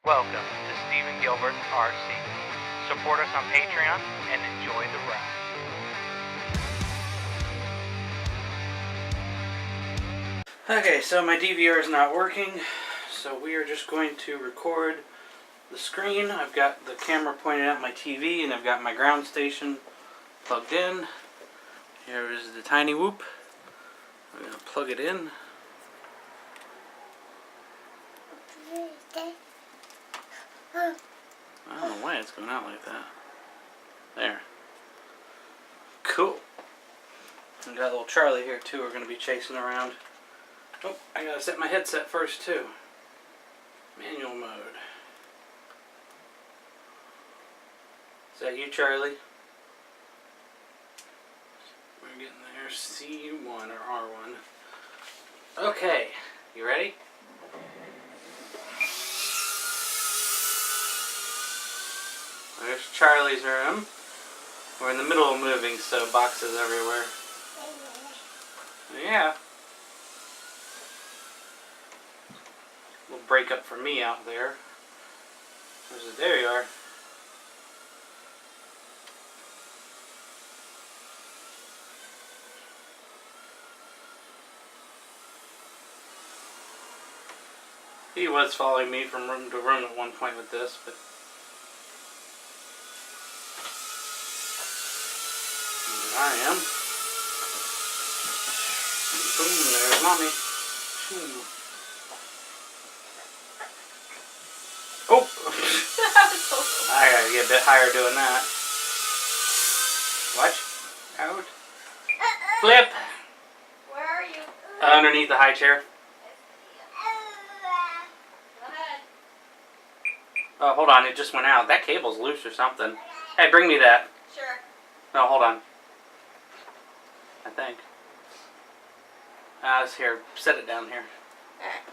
Welcome to Stephen Gilbert RC. Support us on Patreon and enjoy the ride. Okay, so my DVR is not working, so we are just going to record the screen. I've got the camera pointed at my TV and I've got my ground station plugged in. Here is the tiny whoop. I'm going to plug it in. I don't know why it's going out like that. There. Cool. We got a little Charlie here too we're going to be chasing around. Oh, I gotta set my headset first too. Manual mode. Is that you, Charlie? We're getting there. C1 or R1. Okay, you ready? There's Charlie's room. We're in the middle of moving, so boxes everywhere. Yeah. Little breakup for me out there. There you are. He was following me from room to room at one point with this, but I am. Boom, there's Mommy. Oh! I gotta get a bit higher doing that. Watch out. Flip! Where are you? Underneath the high chair. Go ahead. Oh, hold on, it just went out. That cable's loose or something. Hey, bring me that. Sure. No, hold on. I think. It's here. Set it down here. Alright,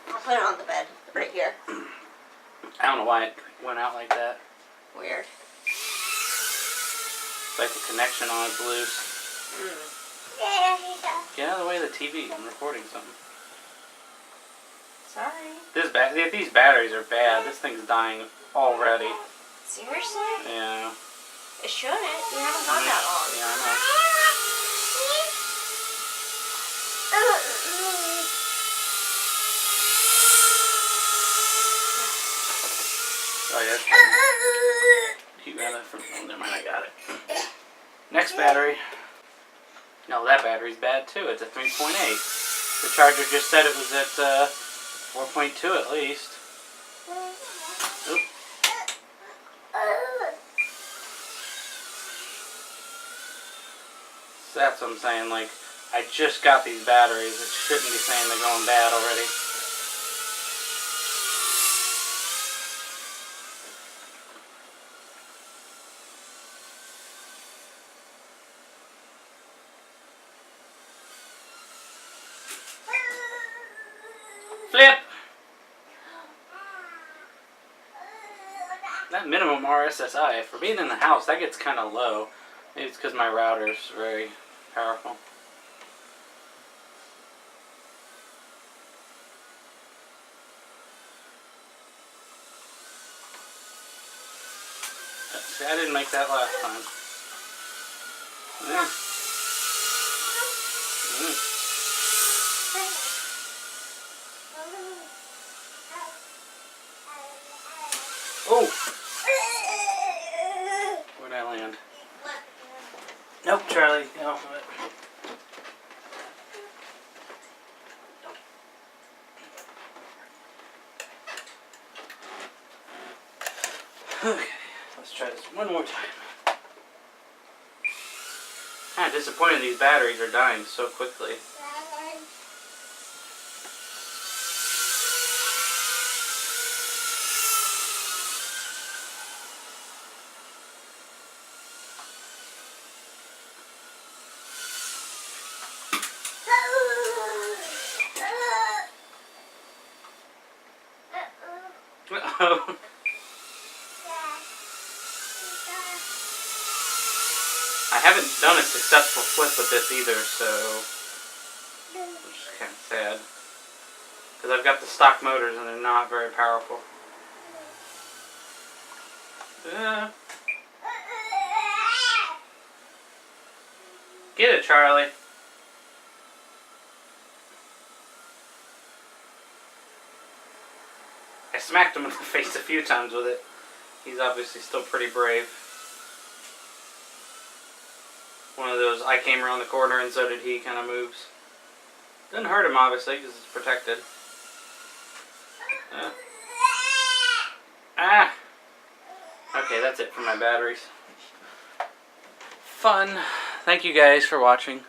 I'll put it on the bed, right here. I don't know why it went out like that. Weird. It's like the connection on it's loose. Get out of the way of the TV. I'm recording something. Sorry. These batteries are bad. This thing's dying already. Seriously? Yeah. It shouldn't. You haven't gone that long. Yeah, I know. Oh yeah. Keep that from. Oh, never mind. I got it. Next battery. No, that battery's bad too. It's a 3.8. The charger just said it was at 4.2 at least. Oop. So that's what I'm saying. Like, I just got these batteries. It shouldn't be saying they're going bad already. Flip! That minimum RSSI, for being in the house, that gets kind of low. Maybe it's because my router's very powerful. See, I didn't make that last time. Yeah. Oh! Where'd I land? Nope, Charlie. Get off of it. Okay, let's try this one more time. Kind of disappointed these batteries are dying so quickly. I haven't done a successful flip with this either, so which is kind of sad. Because I've got the stock motors and they're not very powerful. Get it, Charlie. I smacked him in the face a few times with it. He's obviously still pretty brave. One of those I came around the corner and so did he kind of moves. Doesn't hurt him obviously because it's protected. Okay, that's it for my batteries. Fun. Thank you guys for watching.